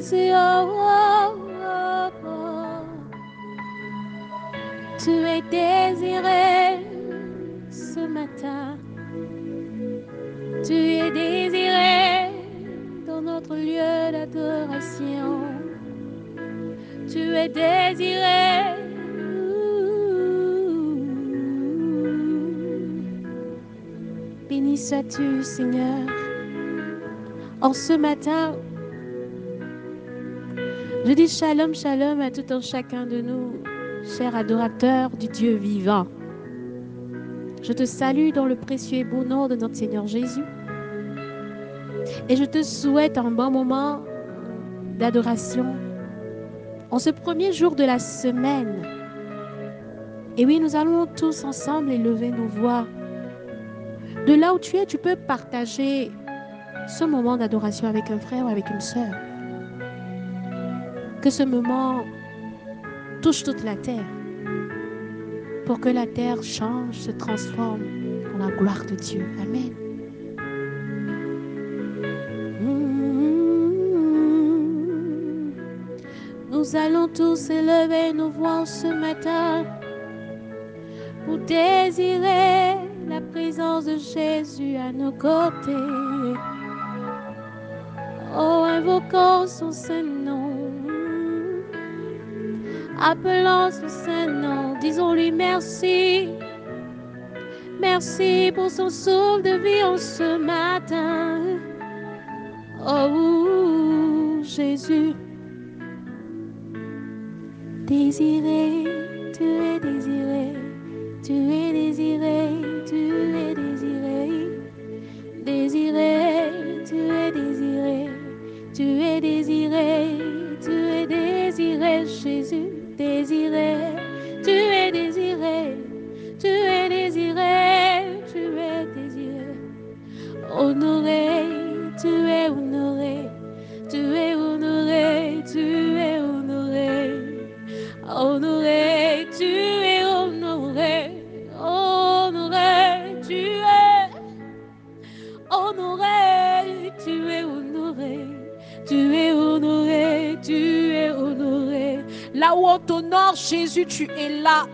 Jésus, oh, oh, oh, oh. Tu es désiré ce matin. Tu es désiré dans notre lieu d'adoration. Tu es désiré. Béni sois-tu, Seigneur. En ce matin, je dis shalom, shalom à tout un chacun de nous, chers adorateurs du Dieu vivant. Je te salue dans le précieux et beau nom de notre Seigneur Jésus. Et je te souhaite un bon moment d'adoration en ce premier jour de la semaine. Et oui, nous allons tous ensemble élever nos voix. De là où tu es, tu peux partager ce moment d'adoration avec un frère ou avec une sœur. Que ce moment touche toute la terre pour que la terre change, se transforme en la gloire de Dieu. Amen. Nous allons tous élever nos voix ce matin pour désirer la présence de Jésus à nos côtés. Oh, invoquons son Saint-Nom. Appelons son Saint-Nom, disons-lui merci. Merci pour son souffle de vie en ce matin. Oh, Jésus. Désiré, tu es désiré. Tu es désiré, tu es désiré. Désiré, tu es désiré. Tu es désiré, tu es désiré, Jésus. Désiré, tu es désiré, tu es désiré, tu es désiré. Honoré, tu es honoré, tu es honoré, tu es honoré. Honoré, tu es honoré, honoré, tu es honoré, tu es honoré. Tu es honoré, tu es honoré. Là où on t'honore, Jésus, tu es là.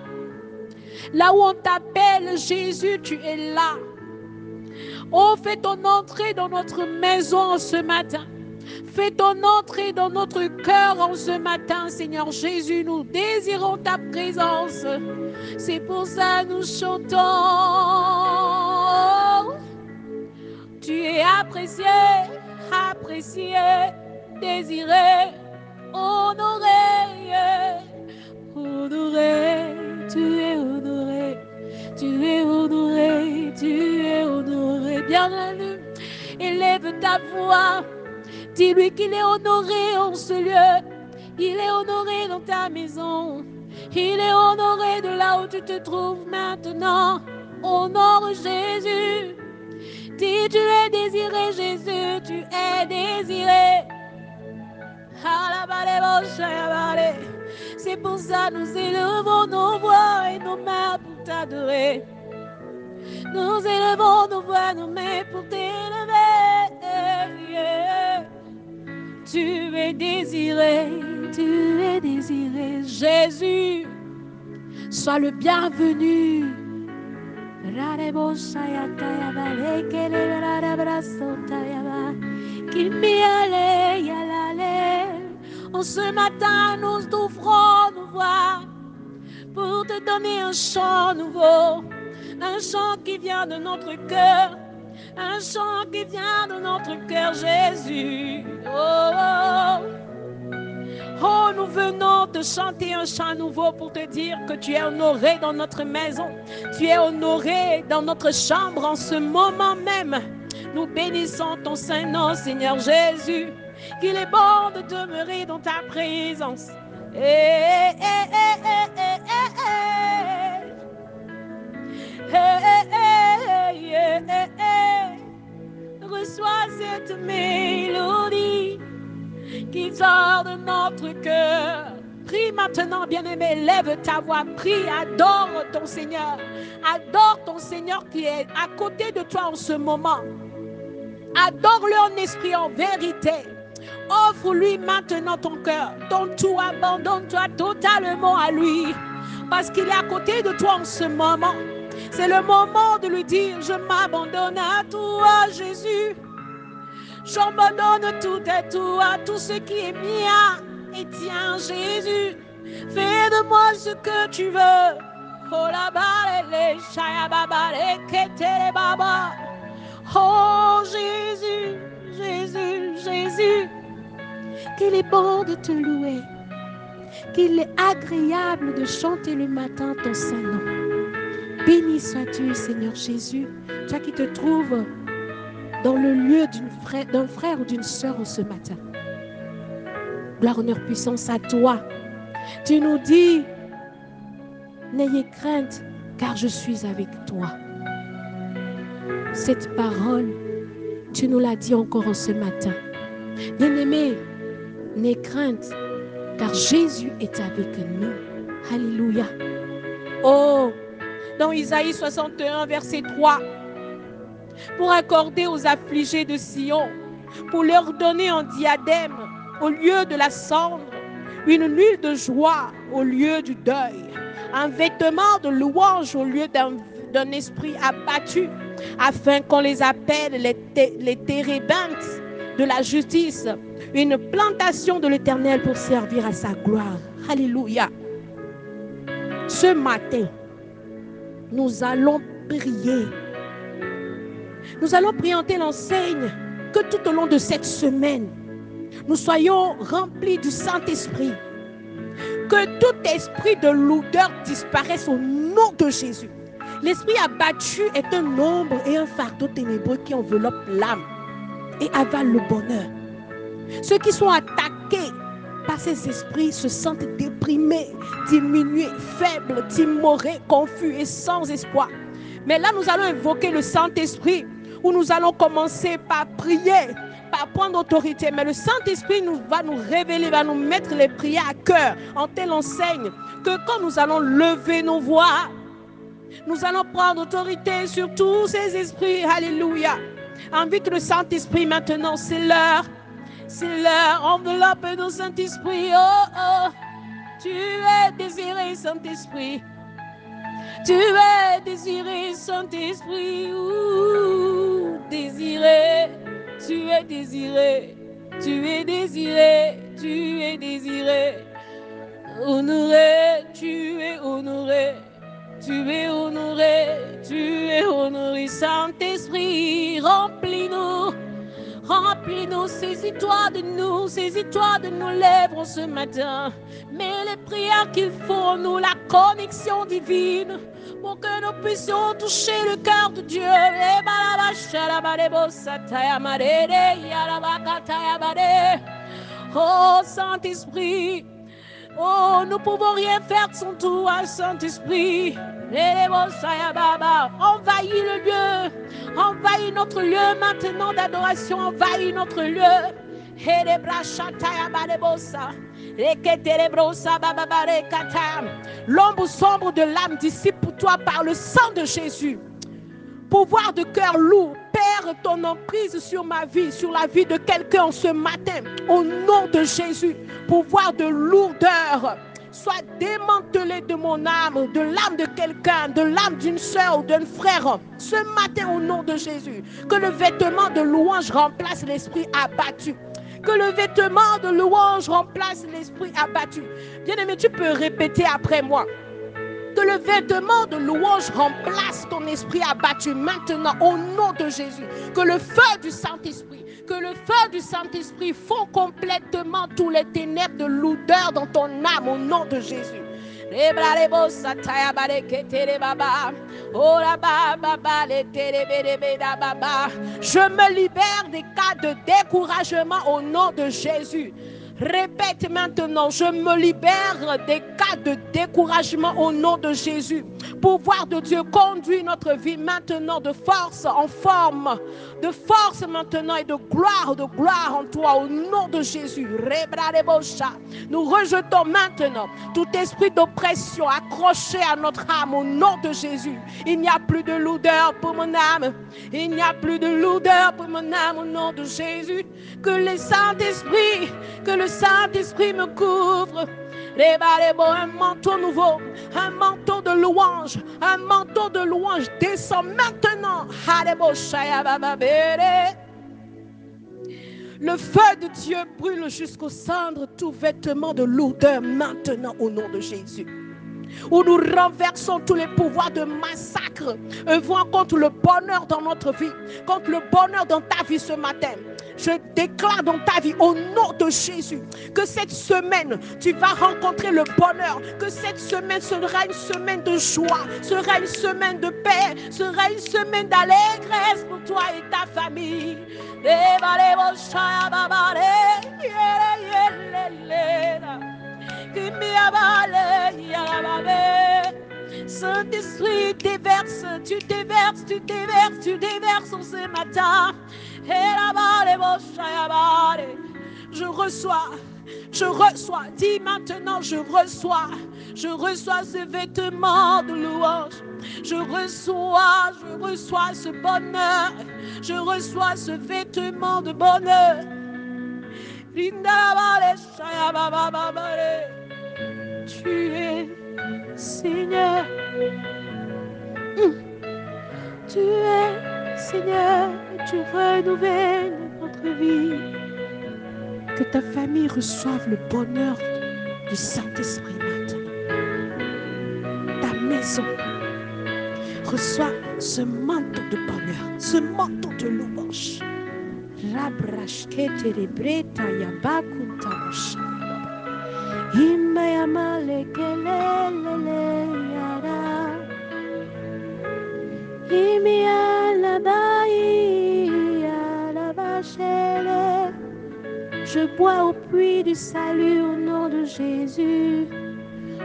Là où on t'appelle, Jésus, tu es là. Oh, fais ton entrée dans notre maison ce matin. Fais ton entrée dans notre cœur en ce matin, Seigneur Jésus. Nous désirons ta présence. C'est pour ça que nous chantons. Tu es apprécié, apprécié, désiré, honoré, honoré, tu es honoré, tu es honoré, tu es honoré. Bienvenue, élève ta voix, dis-lui qu'il est honoré en ce lieu, il est honoré dans ta maison, il est honoré de là où tu te trouves maintenant. Honore Jésus. Si tu es désiré, Jésus, tu es désiré. C'est pour ça que nous élevons nos voix et nos mains pour t'adorer. Nous élevons nos voix et nos mains pour t'élever. Tu es désiré, tu es désiré. Jésus, sois le bienvenu. En ce matin, nous ouvrons nos voix pour te donner un chant nouveau, un chant qui vient de notre cœur, un chant qui vient de notre cœur, Jésus. Oh, oh. Oh, nous venons te chanter un chant nouveau pour te dire que tu es honoré dans notre maison. Tu es honoré dans notre chambre en ce moment même. Nous bénissons ton Saint-Nom, Seigneur Jésus, qu'il est bon de demeurer dans ta présence. Reçois cette mélodie qui sort de notre cœur. Prie maintenant, bien-aimé, lève ta voix, prie, adore ton Seigneur. Adore ton Seigneur qui est à côté de toi en ce moment. Adore-le en esprit, en vérité. Offre-lui maintenant ton cœur. Donne tout, abandonne-toi totalement à lui. Parce qu'il est à côté de toi en ce moment. C'est le moment de lui dire, je m'abandonne à toi, Jésus. J'abandonne tout à toi, tout ce qui est mien. Et tiens, Jésus, fais de moi ce que tu veux. Oh Jésus, Jésus, Jésus, qu'il est bon de te louer, qu'il est agréable de chanter le matin ton saint nom. Béni sois-tu, Seigneur Jésus, toi qui te trouves dans le lieu d'un frère ou d'une sœur ce matin. Gloire, honneur, puissance à toi. Tu nous dis, n'ayez crainte, car je suis avec toi. Cette parole, tu nous l'as dit encore ce matin. Bien-aimé, n'aie crainte, car Jésus est avec nous. Alléluia. Oh, dans Isaïe 61, verset 3, pour accorder aux affligés de Sion, pour leur donner un diadème au lieu de la cendre, une huile de joie au lieu du deuil, un vêtement de louange au lieu d'un esprit abattu, afin qu'on les appelle les térébintes de la justice, une plantation de l'Éternel pour servir à sa gloire. Alléluia. Ce matin, nous allons prier. Nous allons prier en telle enseigne que tout au long de cette semaine, nous soyons remplis du Saint-Esprit. Que tout esprit de lourdeur disparaisse au nom de Jésus. L'esprit abattu est un ombre et un fardeau ténébreux qui enveloppe l'âme et avale le bonheur. Ceux qui sont attaqués par ces esprits se sentent déprimés, diminués, faibles, timorés, confus et sans espoir. Mais là, nous allons invoquer le Saint-Esprit, où nous allons commencer par prier, par prendre autorité. Mais le Saint-Esprit va nous révéler, va nous mettre les prières à cœur, en telle enseigne que quand nous allons lever nos voix, nous allons prendre autorité sur tous ces esprits. Alléluia. Invite le Saint-Esprit maintenant, c'est l'heure. C'est l'heure. Enveloppe nos Saint-Esprit. Oh, oh. Tu es désiré, Saint-Esprit. Tu es désiré, Saint-Esprit. Désiré. Tu es désiré. Tu es désiré. Tu es désiré. Honoré. Tu es honoré. Tu es honoré, tu es honoré, Saint-Esprit, remplis-nous, remplis-nous, saisis-toi de nos lèvres ce matin. Mets les prières qu'il faut en nous, la connexion divine, pour que nous puissions toucher le cœur de Dieu. Oh Saint-Esprit, oh, nous ne pouvons rien faire sans toi, Saint-Esprit. Envahis le lieu. Envahis notre lieu maintenant d'adoration. Envahis notre lieu. L'ombre sombre de l'âme dissipe pour toi par le sang de Jésus. Pouvoir de cœur lourd, Père, ton emprise sur ma vie, sur la vie de quelqu'un ce matin, au nom de Jésus. Pouvoir de lourdeur, soit démantelé de mon âme, de l'âme de quelqu'un, de l'âme d'une soeur ou d'un frère, ce matin au nom de Jésus. Que le vêtement de louange remplace l'esprit abattu. Que le vêtement de louange remplace l'esprit abattu. Bien-aimé, tu peux répéter après moi. Que le vêtement de louange remplace ton esprit abattu maintenant au nom de Jésus. Que le feu du Saint-Esprit, fond complètement tous les ténèbres de lourdeur dans ton âme au nom de Jésus. Je me libère des cas de découragement au nom de Jésus. Répète maintenant, je me libère des cas de découragement au nom de Jésus. Pouvoir de Dieu, conduit notre vie maintenant de force en forme, de force maintenant et de gloire en toi, au nom de Jésus. Nous rejetons maintenant tout esprit d'oppression accroché à notre âme au nom de Jésus. Il n'y a plus de lourdeur pour mon âme. Il n'y a plus de lourdeur pour mon âme au nom de Jésus. Que le Saint-Esprit me couvre. Un manteau nouveau, un manteau de louange descend maintenant. Le feu de Dieu brûle jusqu'aux cendres tout vêtement de lourdeur maintenant au nom de Jésus. Où nous renversons tous les pouvoirs de massacre, œuvrant contre le bonheur dans notre vie, contre le bonheur dans ta vie ce matin. Je déclare dans ta vie au nom de Jésus que cette semaine, tu vas rencontrer le bonheur, que cette semaine sera une semaine de joie, sera une semaine de paix, sera une semaine d'allégresse pour toi et ta famille. Saint-Esprit, tu déverses en ce matin. Je reçois, dis maintenant, je reçois ce vêtement de louange. Je reçois ce bonheur. Je reçois ce vêtement de bonheur. Tu es Seigneur. Tu es Seigneur. Tu renouvelles notre vie. Que ta famille reçoive le bonheur du Saint-Esprit maintenant. Ta maison reçoit ce manteau de bonheur, ce manteau de louange. Je bois au puits du salut au nom de Jésus.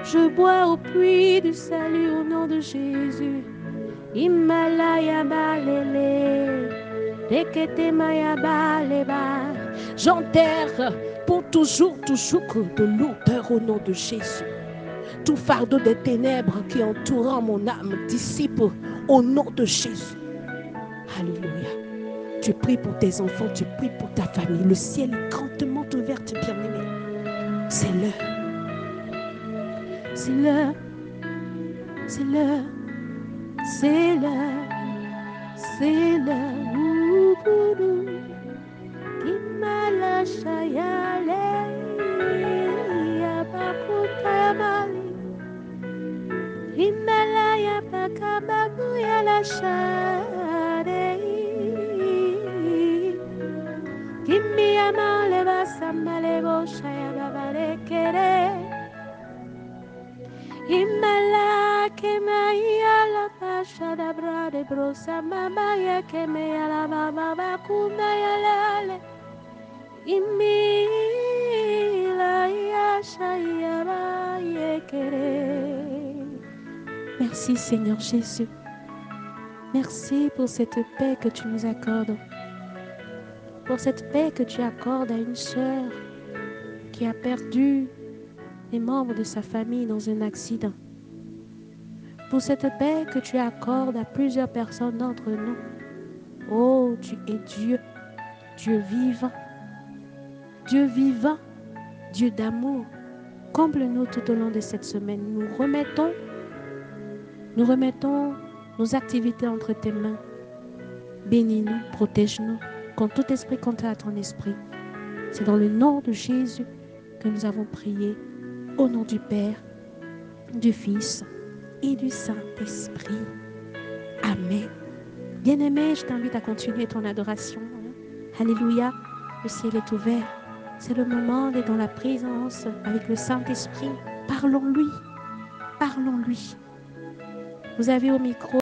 Je bois au puits du salut au nom de Jésus. Himalaya balele, dekete maya baleba. J'enterre pour toujours de l'odeur au nom de Jésus. Tout fardeau des ténèbres qui entourant mon âme dissipe au nom de Jésus. Alléluia. Tu pries pour tes enfants, tu pries pour ta famille. Le ciel est grandement ouvert, bien-aimé. C'est l'heure. C'est l'heure. C'est l'heure. C'est l'heure. C'est l'heure. Kimala shayale yabakuta mali. Himalaya bakabagu yala shade. Kimmi amale basamale boshaya babare kere. Himala kemaya la pasha da brade brosa mama ya kemeya la mama bakuna ya lale. Immi la ya shaya ba ye kere. Merci Seigneur Jésus. Merci pour cette paix que tu nous accordes. Pour cette paix que tu accordes à une sœur qui a perdu les membres de sa famille dans un accident. Pour cette paix que tu accordes à plusieurs personnes d'entre nous. Oh, tu es Dieu, Dieu vivant, Dieu d'amour. Comble-nous tout au long de cette semaine. Nous remettons nos activités entre tes mains. Bénis-nous, protège-nous. Contre tout esprit contraire à ton esprit. C'est dans le nom de Jésus que nous avons prié. Au nom du Père, du Fils et du Saint-Esprit. Amen. Bien-aimé, je t'invite à continuer ton adoration. Alléluia. Le ciel est ouvert. C'est le moment d'être dans la présence avec le Saint-Esprit. Parlons-lui. Parlons-lui. Vous avez au micro